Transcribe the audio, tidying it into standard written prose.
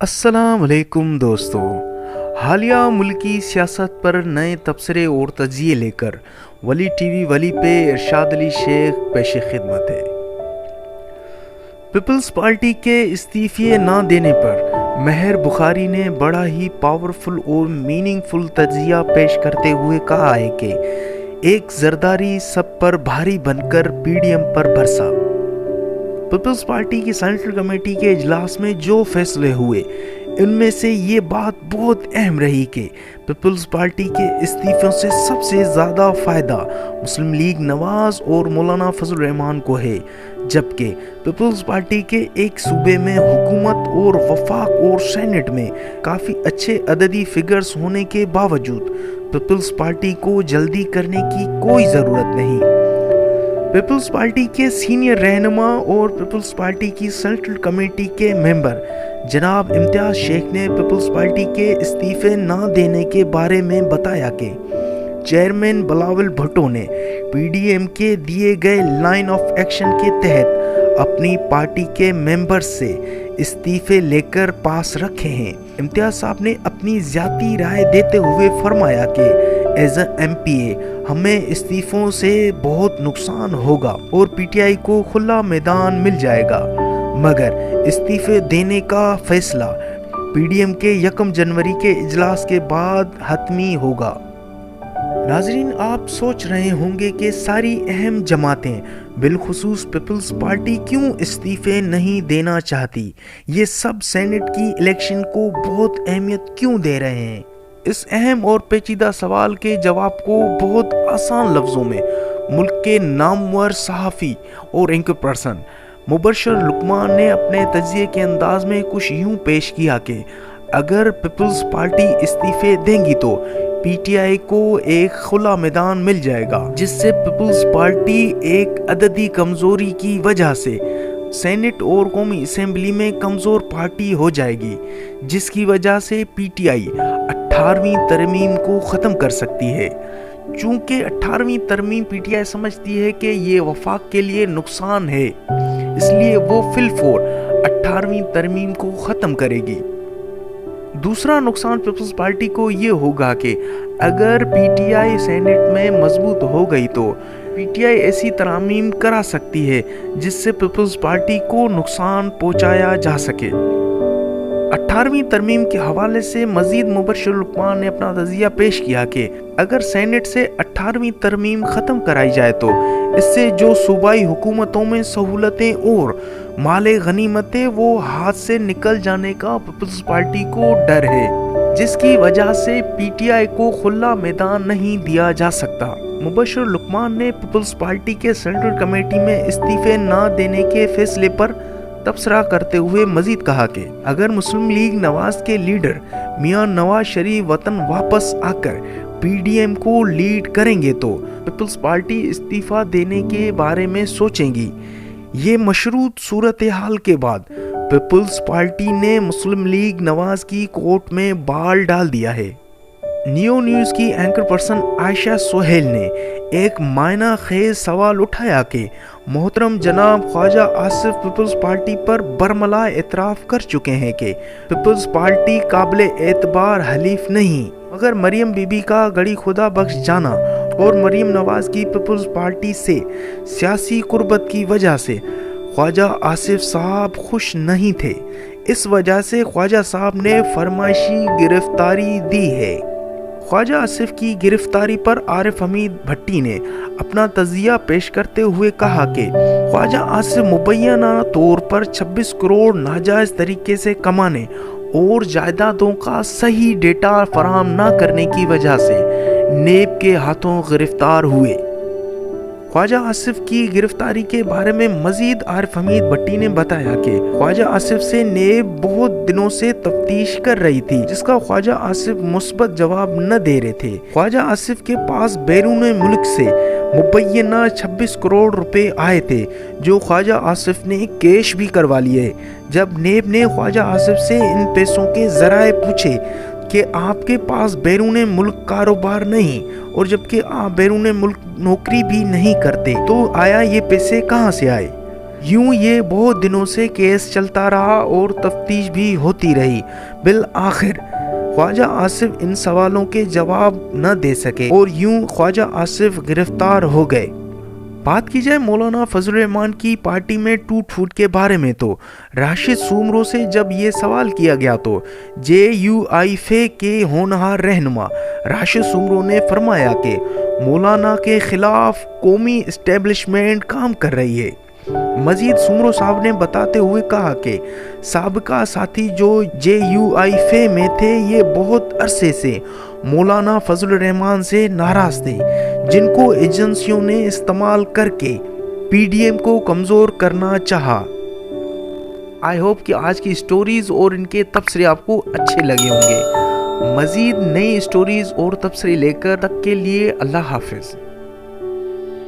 अस्सलाम वालेकुम दोस्तों। हालिया मुल्की सियासत पर नए तबसरे और तजिए लेकर वली टीवी वली पे इरशाद अली शेख पेश खिदमत है। पीपल्स पार्टी के इस्तीफे ना देने पर महर बुखारी ने बड़ा ही पावरफुल और मीनिंगफुल तजिया पेश करते हुए कहा है कि एक जरदारी सब पर भारी बनकर पीडीएम पर बरसा। पीपल्स पार्टी की सेंट्रल कमेटी के इजलास में जो फैसले हुए इनमें से ये बात बहुत अहम रही कि पीपल्स पार्टी के इस्तीफों से सबसे ज़्यादा फ़ायदा मुस्लिम लीग नवाज और मौलाना फजल रहमान को है, जबकि पीपल्स पार्टी के एक सूबे में हुकूमत और वफाक और सेनेट में काफ़ी अच्छे अददी फिगर्स होने के बावजूद पीपल्स पार्टी को जल्दी करने की कोई ज़रूरत नहीं। पीपल्स पार्टी के सीनियर रहनुमा और पीपल्स पार्टी की सेंट्रल कमेटी के मेंबर जनाब इम्तियाज शेख ने पीपल्स पार्टी के इस्तीफे ना देने के बारे में बताया कि चेयरमैन बिलावल भुट्टो ने पीडीएम के दिए गए लाइन ऑफ एक्शन के तहत अपनी पार्टी के मेंबर से इस्तीफे लेकर पास रखे हैं। इम्तियाज साहब ने अपनी ज़ाती राय देते हुए फरमाया कि एज ए एमपीए हमें इस्तीफों से बहुत नुकसान होगा और पीटीआई को खुला मैदान मिल जाएगा, मगर इस्तीफे देने का फैसला पीडीएम के 1 जनवरी के इजलास के बाद हतमी होगा। नाजरीन, आप सोच रहे होंगे कि सारी अहम जमातें बिलखुसूस पीपल्स पार्टी क्यों इस्तीफे नहीं देना चाहती, ये सब सेनेट की इलेक्शन को बहुत अहमियत क्यों दे रहे हैं। इस अहम और पेचीदा सवाल के जवाब को बहुत आसान लफ्ज़ों में मुल्क के नामवर सहाफ़ी और एंकर पर्सन मुबशर लुकमान ने अपने तजिए के अंदाज में कुछ यूं पेश किया कि अगर पीपल्स पार्टी इस्तीफे देंगी तो पीटीआई को एक खुला मैदान मिल जाएगा, जिससे पीपल्स पार्टी एक अददी कमज़ोरी की वजह से सेनेट और कौमी असेंबली में कमज़ोर पार्टी हो जाएगी, जिसकी वजह से पीटीआई 18वीं तरमीम को ख़त्म कर सकती है। चूँकि 18वीं तरमीम पीटीआई समझती है कि ये वफाक के लिए नुकसान है, इसलिए वो फिलफोर 18वीं तरमीम को ख़त्म करेगी। दूसरा नुकसान पीपल्स पार्टी को ये होगा कि अगर पीटीआई सेनेट में मजबूत हो गई तो पीटीआई ऐसी तरमीम करा सकती है जिससे पीपल्स पार्टी को नुकसान पहुंचाया जा सके। 18वीं तरमीम के हवाले से मजीद मुबशर लुकमान ने अपना तजिया पेश किया कि अगर सेनेट से 18वीं तरमीम ख़त्म कराई जाए तो इससे जो सूबाई हुकूमतों में सहूलतें और माले गनीमतें वो हाथ से निकल जाने का पीपल्स पार्टी को डर है, जिसकी वजह से पीटीआई को खुला मैदान नहीं दिया जा सकता। मुबशर लुकमान ने पीपल्स पार्टी के सेंट्रल कमेटी में इस्तीफे ना देने के फैसले पर तबसरा करते हुए मजीद कहा कि अगर मुस्लिम लीग नवाज के लीडर मियां नवाज शरीफ वतन वापस आकर पीडीएम को लीड करेंगे तो पीपल्स पार्टी इस्तीफा देने के बारे में सोचेंगी। ये मशरूत सूरत हाल के बाद पीपल्स पार्टी ने मुस्लिम लीग नवाज की कोर्ट में बाल डाल दिया है। नियो न्यूज़ की एंकर पर्सन आयशा सोहेल ने एक मायना खेज सवाल उठाया कि मोहतरम जनाब ख्वाजा आसिफ पीपल्स पार्टी पर बरमला एतराफ़ कर चुके हैं कि पीपल्स पार्टी काबिल एतबार हलीफ नहीं, मगर मरियम बीबी का गड़ी खुदा बख्श जाना और मरियम नवाज की पीपल्स पार्टी से सियासी कुर्बत की वजह से ख्वाजा आसिफ साहब खुश नहीं थे। इस वजह से ख्वाजा साहब ने फरमाइशी गिरफ्तारी दी है। ख्वाजा आसिफ की गिरफ्तारी पर आरिफ हमीद भट्टी ने अपना तजिया पेश करते हुए कहा कि ख्वाजा आसिफ मुबैना तौर पर 26 करोड़ नाजायज़ तरीके से कमाने और जायदादों का सही डेटा फराहम न करने की वजह से नेब के हाथों गिरफ्तार हुए। ख्वाजा आसिफ की गिरफ्तारी के बारे में मजीद आरिफ हमीद भट्टी ने बताया कि ख्वाजा आसिफ से नेब बहुत दिनों से तफ्तीश कर रही थी, जिसका ख्वाजा आसिफ मुस्बत जवाब न दे रहे थे। ख्वाजा आसिफ के पास बैरून मुल्क से मुबैना 26 करोड़ रुपए आए थे, जो ख्वाजा आसिफ ने कैश भी करवा लिए। जब नेब ने ख्वाजा आसिफ से इन पैसों के जराए पूछे कि आपके पास बैरून मुल्क कारोबार नहीं और जबकि आप बैरून मुल्क नौकरी भी नहीं करते, तो आया ये पैसे कहाँ से आए। یوں یہ بہت دنوں سے کیس چلتا رہا اور تفتیش بھی ہوتی رہی۔ بالآخر خواجہ آصف ان سوالوں کے جواب نہ دے سکے اور یوں خواجہ آصف گرفتار ہو گئے۔ بات کی جائے مولانا فضل الرحمن کی پارٹی میں ٹوٹ پھوٹ کے بارے میں تو راشد سومرو سے جب یہ سوال کیا گیا تو JUIF کے ہونہار رہنما راشد سومرو نے فرمایا کہ مولانا کے خلاف قومی اسٹیبلشمنٹ کام کر رہی ہے۔ مزید سومرو صاحب نے بتاتے ہوئے کہا کہ سابقہ ساتھی جو JUIF میں تھے یہ بہت عرصے سے مولانا فضل الرحمن سے ناراض تھے، جن کو ایجنسیوں نے استعمال کر کے PDM کو کمزور کرنا چاہا۔ آئی ہوپ کہ آج کی سٹوریز اور ان کے تبصرے آپ کو اچھے لگے ہوں گے۔ مزید نئی سٹوریز اور تبصرے لے کر تک کے لیے اللہ حافظ۔